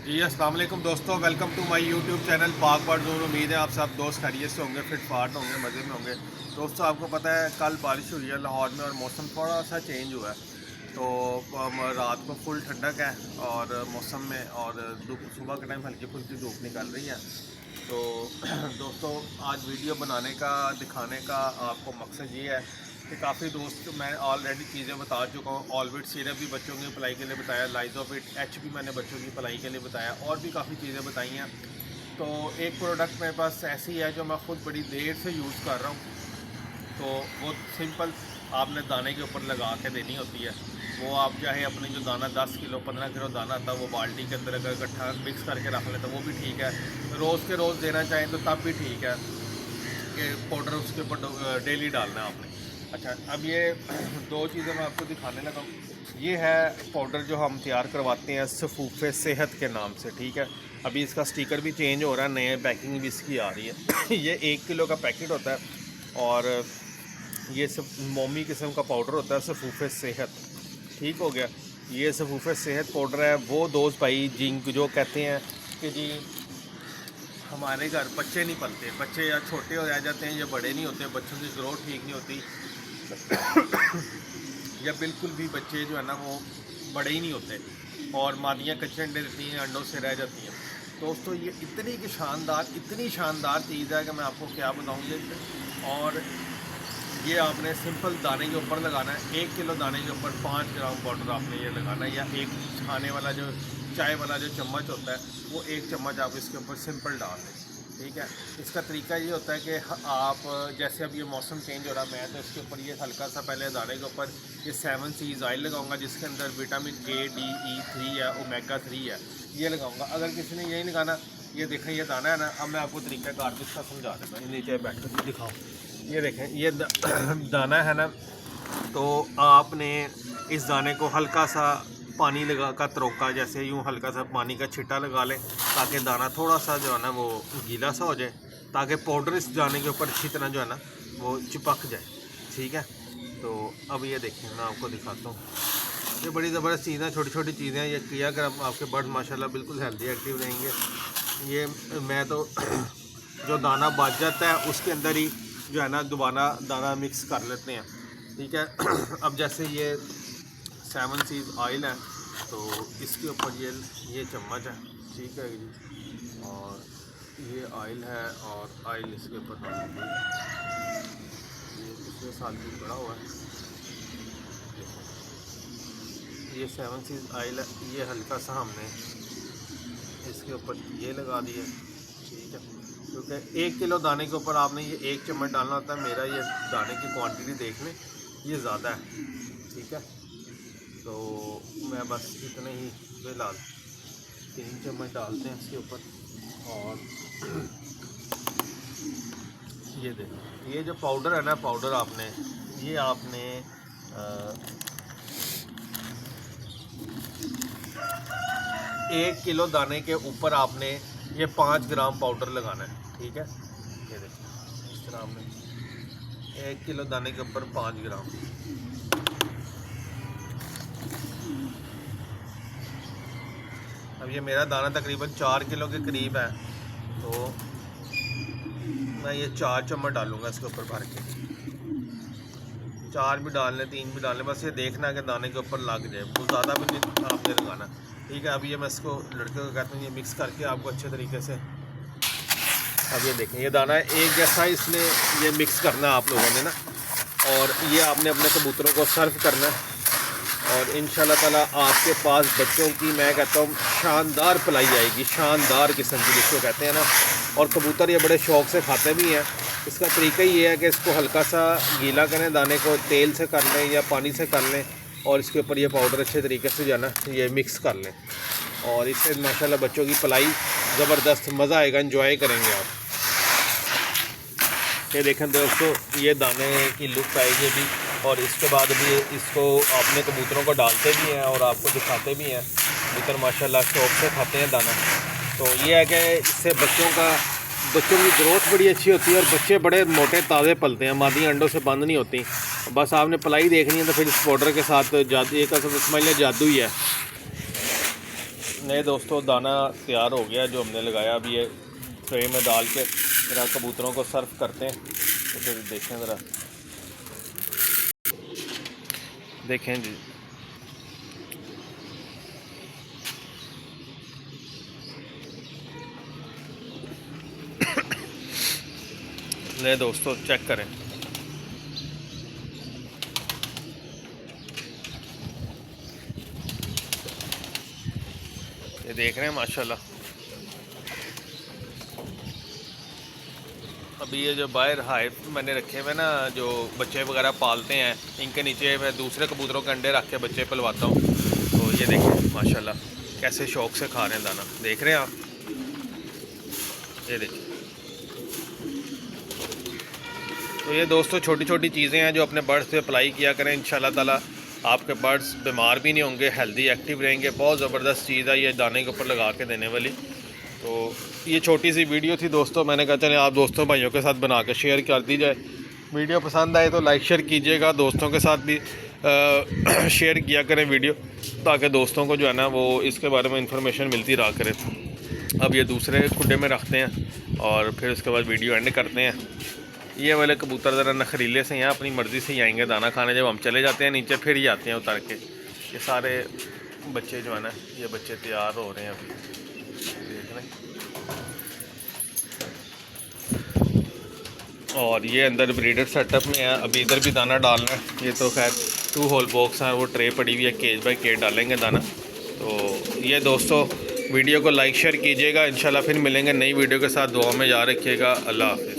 जी अस्सलाम वालेकुम दोस्तों, welcome to my YouTube channel Pak bird zone. उम्मीद है आप सब दोस्त खैरियत से होंगे, फिट फाट होंगे, मज़े में होंगे। दोस्तों आपको पता है कल बारिश हुई है लाहौर में और मौसम थोड़ा सा चेंज हुआ है। तो रात को फुल ठंडक है और मौसम में, और सुबह के टाइम हल्की फुल्की धूप निकल रही है। तो दोस्तों आज वीडियो बनाने का, दिखाने का आपको मकसद ये है कि काफ़ी दोस्त मैं ऑलरेडी चीज़ें बता चुका हूँ। ऑलविट सिरप भी बच्चों की पलाई के लिए बताया, लाइजोफिट एच भी मैंने बच्चों की पलाई के लिए बताया, और भी काफ़ी चीज़ें बताई हैं। तो एक प्रोडक्ट मेरे पास ऐसी है जो मैं ख़ुद बड़ी देर से यूज़ कर रहा हूँ। तो वो सिंपल आपने दाने के ऊपर लगा के देनी होती है। वो आप चाहे अपने जो दाना 10 किलो 15 किलो दाना था वो बाल्टी के अंदर अगर इकट्ठा मिक्स करके रख लें तो वो भी ठीक है। रोज़ के रोज़ देना चाहें तो तब भी ठीक है कि पाउडर उसके ऊपर डेली डालना है आपने। अच्छा, अब ये दो चीज़ें मैं आपको दिखाने लगा हूँ। ये है पाउडर जो हम तैयार करवाते हैं सफूफ़े सेहत के नाम से, ठीक है। अभी इसका स्टिकर भी चेंज हो रहा है, नए पैकिंग भी इसकी आ रही है। ये 1 किलो का पैकेट होता है और ये सब मोमी किस्म का पाउडर होता है सफूफ़े सेहत, ठीक हो गया। ये सफूफ़े सेहत पाउडर है। वो दोस्त भाई जो कहते हैं कि जी हमारे घर बच्चे नहीं पलते, बच्चे या छोटे हो रह जाते हैं या बड़े नहीं होते, बच्चों की ग्रोथ ठीक नहीं होती या बिल्कुल भी बच्चे जो है ना वो बड़े ही नहीं होते और मादियाँ कच्चे अंडे देती हैं, अंडों से रह जाती हैं। दोस्तों ये इतनी शानदार चीज़ है कि मैं आपको क्या बताऊँ ये। और ये आपने सिंपल दाने के ऊपर लगाना है। 1 किलो दाने के ऊपर 5 ग्राम पाउडर आपने ये लगाना है, या एक खाने वाला जो चाय वाला जो चम्मच होता है वो 1 चम्मच आप इसके ऊपर सिंपल डाल दें, ठीक है। इसका तरीका ये होता है कि आप जैसे अब ये मौसम चेंज हो रहा है, मैं तो इसके ऊपर ये हल्का सा पहले दाने के ऊपर ये 7 सीज ऑयल लगाऊंगा जिसके अंदर विटामिन A, D, E3 है, ओमेगा 3 है, ये लगाऊंगा। अगर किसी ने यही लगाना, ये देखें ये दाना है ना, अब मैं आपको तरीका कार इसका समझा देता हूँ। नीचे बैठ कर दिखाओ, ये देखें ये दाना है ना। तो आपने इस दाने को हल्का सा पानी लगा का तरोका, जैसे यूँ हल्का सा पानी का छिट्टा लगा लें ताकि दाना थोड़ा सा जो है ना वो गीला सा हो जाए, ताकि पाउडर इस दाने के ऊपर अच्छी तरह जो है ना वो चिपक जाए, ठीक है। तो अब ये देखें मैं आपको दिखाता हूँ। ये बड़ी ज़बरदस्त चीज़ें, छोटी छोटी चीज़ें ये किया कर आपके बर्ड माशाल्लाह बिल्कुल हेल्दी एक्टिव रहेंगे। ये मैं तो जो दाना बच जाता है उसके अंदर ही जो है ना दोबारा दाना मिक्स कर लेते हैं, ठीक है। अब जैसे ये 7 सीज ऑयल है तो इसके ऊपर ये चम्मच है, ठीक है जी। और ये ऑयल है और ऑयल इसके ऊपर ये पिछले साल भी पड़ा हुआ है। ये 7 सीज ऑयल है, ये हल्का सा हमने इसके ऊपर ये लगा दिया, ठीक है। क्योंकि 1 किलो दाने के ऊपर आपने ये 1 चम्मच डालना होता है। मेरा ये दाने की क्वांटिटी देख लें, ये ज़्यादा है, ठीक है। तो मैं बस इतने ही फिलहाल 3 चम्मच डालते हैं इसके ऊपर। और ये देखो ये जो पाउडर है ना, पाउडर आपने ये आपने 1 किलो दाने के ऊपर आपने ये 5 ग्राम पाउडर लगाना है, ठीक है। ये देखिए इस तरह आपने 1 किलो दाने के ऊपर 5 ग्राम। अब ये मेरा दाना तकरीबन 4 किलो के करीब है, तो मैं ये 4 चम्मच डालूँगा इसके ऊपर भर के। 4 भी डाल लें, 3 भी डाल लें, बस ये देखना है कि दाने के ऊपर लग जाए, बहुत ज़्यादा भी नहीं आपने लगाना, ठीक है। अब ये मैं इसको लड़के को कहता हूँ ये मिक्स करके आपको अच्छे तरीके से, अब ये देखें ये दाना एक जैसा इसने ये मिक्स करना है आप लोगों ने ना। और ये आपने अपने कबूतरों को सर्व करना है और इंशाल्लाह ताला आपके पास बच्चों की मैं कहता हूँ शानदार पलाई आएगी, शानदार किस्म की जिसको कहते हैं ना। और कबूतर ये बड़े शौक़ से खाते भी हैं। इसका तरीका ये है कि इसको हल्का सा गीला करें, दाने को तेल से कर लें या पानी से कर लें, और इसके ऊपर ये पाउडर अच्छे तरीके से जो है ना ये मिक्स कर लें, और इससे माशाल्लाह बच्चों की पलाई ज़बरदस्त, मज़ा आएगा, एंजॉय करेंगे आप। ये देखें दोस्तों ये दाने की लुक आएगी अभी, और इसके बाद भी इसको अपने कबूतरों को डालते भी हैं और आपको दिखाते भी हैं। कबूतर माशाल्लाह शौक़ से खाते हैं दाना। तो ये है कि इससे बच्चों की ग्रोथ बड़ी अच्छी होती है और बच्चे बड़े मोटे ताज़े पलते हैं, मादियाँ अंडों से बंद नहीं होती। बस आपने पलाई देखनी है तो फिर इस पाउडर के साथ जादू, एक समझ लें जादू ही है। नए दोस्तों दाना तैयार हो गया जो हमने लगाया। अभी ये ट्रे में डाल के ज़रा कबूतरों को सर्व करते हैं। तो फिर देखें ज़रा, देखें जी। ले दोस्तों चेक करें, ये देख रहे हैं माशाल्लाह। अभी ये जो बाहर हाइव मैंने रखे हुए ना, जो बच्चे वगैरह पालते हैं, इनके नीचे मैं दूसरे कबूतरों के अंडे रख के बच्चे पलवाता हूँ। तो ये देखें माशाल्लाह कैसे शौक़ से खा रहे हैं दाना, देख रहे हैं आप, ये देखिए। तो ये दोस्तों छोटी छोटी चीज़ें हैं जो अपने बर्ड्स पे अप्लाई किया करें, इंशाल्लाह ताला आपके बर्ड्स बीमार भी नहीं होंगे, हेल्दी एक्टिव रहेंगे। बहुत ज़बरदस्त चीज़ है ये दाने के ऊपर लगा के देने वाली। तो ये छोटी सी वीडियो थी दोस्तों, मैंने कहा चले आप दोस्तों भाइयों के साथ बना के शेयर कर दी जाए। वीडियो पसंद आए तो लाइक शेयर कीजिएगा, दोस्तों के साथ भी शेयर किया करें वीडियो, ताकि दोस्तों को जो है ना वो इसके बारे में इंफॉर्मेशन मिलती रहा करे। अब ये दूसरे खुडे में रखते हैं और फिर उसके बाद वीडियो एंड करते हैं। ये वाले कबूतर ज़रा नखरीले से हैं, अपनी मर्ज़ी से ही आएंगे दाना खाने। जब हम चले जाते हैं नीचे फिर ही आते हैं उतर के। ये सारे बच्चे जो है ना, ये बच्चे तैयार हो रहे हैं अभी, देख रहे हैं। और ये अंदर ब्रीडर सेटअप में है, अभी इधर भी दाना डालना है। ये तो खैर 2 होल बॉक्स हैं, वो ट्रे पड़ी हुई है, केज बाय केज डालेंगे दाना। तो ये दोस्तों वीडियो को लाइक शेयर कीजिएगा, इंशाल्लाह फिर मिलेंगे नई वीडियो के साथ। दुआ में याद रखिएगा। अल्लाह हाफ़िज़।